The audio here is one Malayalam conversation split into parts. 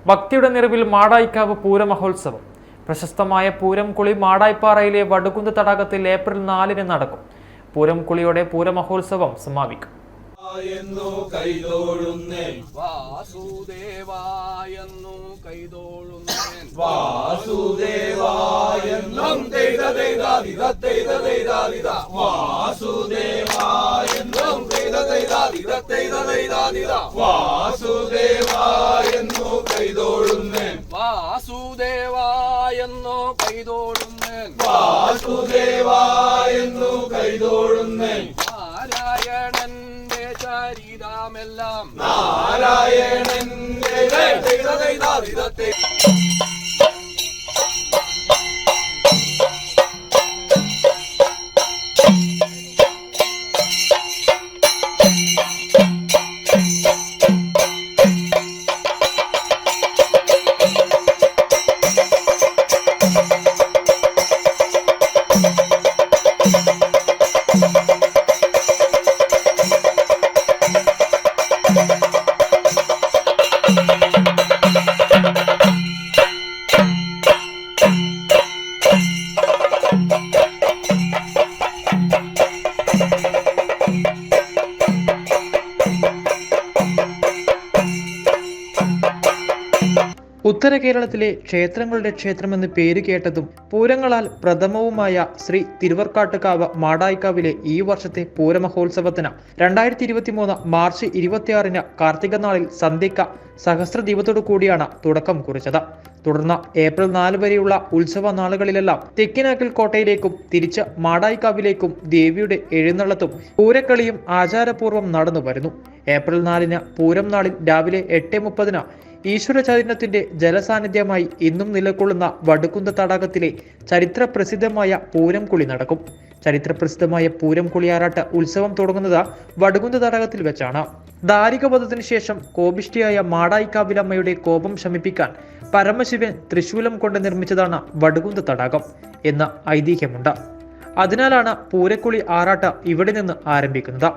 ഭക്തിയുടെ നിറവിൽ മാടായിക്കാവ് പൂരമഹോത്സവം. പ്രശസ്തമായ പൂരംകുളി മാടായിപ്പാറയിലെ വടുകുന്ത് തടാകത്തിൽ ഏപ്രിൽ 4-ന് നടക്കും. പൂരംകുളിയോടെ പൂരമഹോത്സവം സമാപിക്കും. നാരായണന്റെ ചരിതമെല്ലാം നാരായണന്റെ ഉത്തര കേരളത്തിലെ ക്ഷേത്രങ്ങളുടെ ക്ഷേത്രമെന്ന് പേര് കേട്ടതും പൂരങ്ങളാൽ പ്രഥമവുമായ ശ്രീ തിരുവർക്കാട്ടുകാവ് മാടായിക്കാവിലെ ഈ വർഷത്തെ പൂരമഹോത്സവത്തിന് 2023 മാർച്ച് 26-ന് കാർത്തിക നാളിൽ സന്ധ്യയ്ക്ക് സഹസ്രദീപത്തോടു കൂടിയാണ് തുടക്കം കുറിച്ചത്. തുടർന്ന് ഏപ്രിൽ 4 വരെയുള്ള ഉത്സവ നാളുകളിലെല്ലാം തെക്കിനാക്കൽ കോട്ടയിലേക്കും തിരിച്ച് മാടായിക്കാവിലേക്കും ദേവിയുടെ എഴുന്നള്ളത്തും പൂരക്കളിയും ആചാരപൂർവ്വം നടന്നു വരുന്നു. ഏപ്രിൽ 4-ന് പൂരം നാളിൽ രാവിലെ 8:30-ന് ഈശ്വര ചൈതന്യത്തിന്റെ ജലസാന്നിധ്യമായി ഇന്നും നിലകൊള്ളുന്ന വടുകുന്ത് തടാകത്തിലെ ചരിത്രപ്രസിദ്ധമായ പൂരംകുളി നടക്കും. ചരിത്രപ്രസിദ്ധമായ പൂരംകുളിയാറാട്ട് ഉത്സവം തുടങ്ങുന്നത് വടുകുന്ത് തടാകത്തിൽ വെച്ചാണ്. ദാരികവധത്തിനു ശേഷം കോപിഷ്ഠിയായ മാടായിക്കാവിലമ്മയുടെ കോപം ശമിപ്പിക്കാൻ പരമശിവൻ തൃശൂലം കൊണ്ട് നിർമ്മിച്ചതാണ് വടുകുന്ത് തടാകം എന്ന ഐതിഹ്യമുണ്ട്. അതിനാലാണ് പൂരക്കുളി ആറാട്ട് ഇവിടെ നിന്ന് ആരംഭിക്കുന്നത്.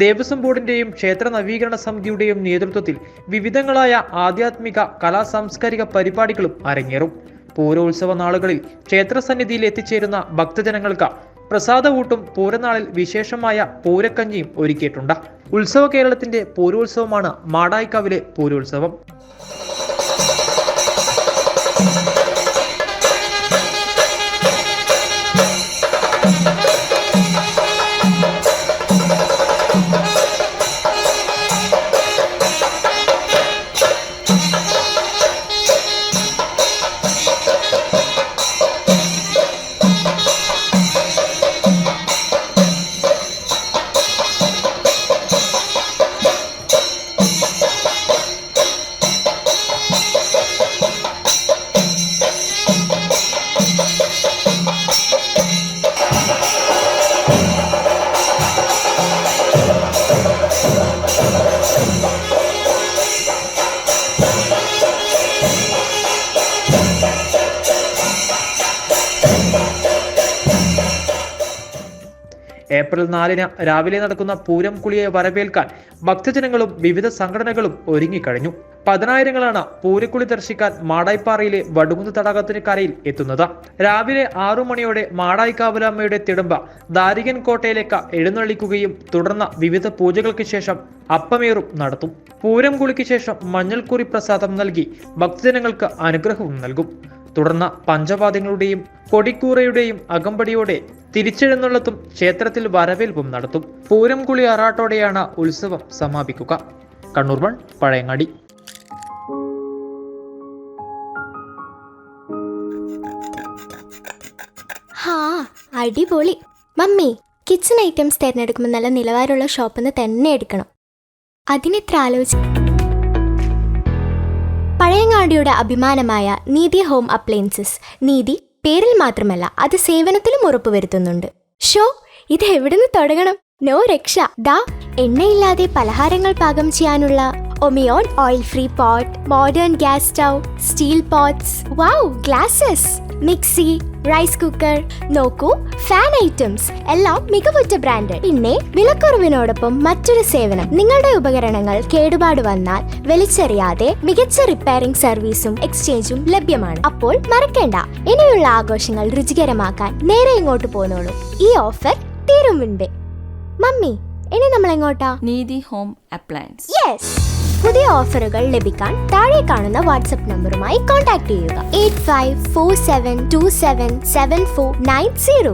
ദേവസ്വം ബോർഡിന്റെയും ക്ഷേത്ര നവീകരണ സമിതിയുടെയും നേതൃത്വത്തിൽ വിവിധങ്ങളായ ആധ്യാത്മിക കലാ സാംസ്കാരിക പരിപാടികളും അരങ്ങേറും. പൂരോത്സവ നാളുകളിൽ ക്ഷേത്രസന്നിധിയിൽ എത്തിച്ചേരുന്ന ഭക്തജനങ്ങൾക്ക് പ്രസാദകൂട്ടും പൂരനാളിൽ വിശേഷമായ പൂരക്കഞ്ഞിയും ഒരുക്കിയിട്ടുണ്ട്. ഉത്സവ കേരളത്തിന്റെ പൂരോത്സവമാണ് മാടായിക്കാവിലെ പൂരോത്സവം. ഏപ്രിൽ 4-ന് രാവിലെ നടക്കുന്ന പൂരംകുളിയെ വരവേൽക്കാൻ ഭക്തജനങ്ങളും വിവിധ സംഘടനകളും ഒരുങ്ങിക്കഴിഞ്ഞു. പതിനായിരങ്ങളാണ് പൂരക്കുളി ദർശിക്കാൻ മാടായിപ്പാറയിലെ വടുകുന്ത് തടാകത്തിന് കരയിൽ എത്തുന്നത്. രാവിലെ 6 മണിയോടെ മാടായിക്കാവിലമ്മയുടെ തിടമ്പ ദാരികൻ കോട്ടയിലേക്ക് എഴുന്നള്ളിക്കുകയും തുടർന്ന് വിവിധ പൂജകൾക്ക് ശേഷം അപ്പമേറും നടത്തും. പൂരംകുളിക്ക് ശേഷം മഞ്ഞൾക്കുറി പ്രസാദം നൽകി ഭക്തജനങ്ങൾക്ക് അനുഗ്രഹവും നൽകും. തുടർന്ന് പഞ്ചവാദ്യങ്ങളുടെയും കൊടിക്കൂറയുടെയും അകമ്പടിയോടെ തിരിച്ചെഴുന്നള്ളത്തും ക്ഷേത്രത്തിൽ വരവേൽപ്പും നടത്തും. പൂരംകുളി ആറാട്ടോടെയാണ് ഉത്സവം സമാപിക്കുക. കണ്ണൂർ 1 പഴയങ്ങാടി. അടിപൊളി മമ്മി. കിച്ചൺ ഐറ്റംസ് തിരഞ്ഞെടുക്കുമ്പോൾ നല്ല നിലവാരമുള്ള ഷോപ്പിൽ നിന്ന് തന്നെ എടുക്കണം. അതിനെത്ര ആലോചിച്ചു. പഴയങ്ങാടിയുടെ അഭിമാനമായ നീതി ഹോം അപ്ലയൻസസ്. നീതി പേരിൽ മാത്രമല്ല, അത് സേവനത്തിലും ഉറപ്പുവരുത്തുന്നുണ്ട്. ഇത് എവിടുന്ന് തുടങ്ങണം? നോ രക്ഷ. എണ്ണയില്ലാതെ പലഹാരങ്ങൾ പാകം ചെയ്യാനുള്ള ഒമിയോൺ oil free pot, modern gas stove, steel pots, wow glasses, mixie, rice cooker, നോക്കൂ ഫാൻ ഐറ്റംസ് എല്ലാം മികവുറ്റ ബ്രാൻഡ്. പിന്നെ വിലക്കുറവിനോടൊപ്പം മറ്റൊരു സേവനം, നിങ്ങളുടെ ഉപകരണങ്ങൾ കേടുപാട് വന്നാൽ വലിച്ചെറിയാതെ മികച്ച റിപ്പയറിംഗ് സർവീസും എക്സ്ചേഞ്ചും ലഭ്യമാണ്. അപ്പോൾ മറക്കേണ്ട, ഇനിയുള്ള ആഘോഷങ്ങൾ രുചികരമാക്കാൻ നേരെ ഇങ്ങോട്ട് പോന്നോളൂ. ഈ ഓഫർ തീരും മുൻപേ. മമ്മി, ഇനി നമ്മൾ എങ്ങോട്ടാ? നീതി ഹോം അപ്ലയൻസ്. യെസ്, പുതിയ ഓഫറുകൾ ലഭിക്കാൻ താഴെ കാണുന്ന വാട്സ്ആപ്പ് നമ്പറുമായി കോൺടാക്ട് ചെയ്യുക. 8547277490.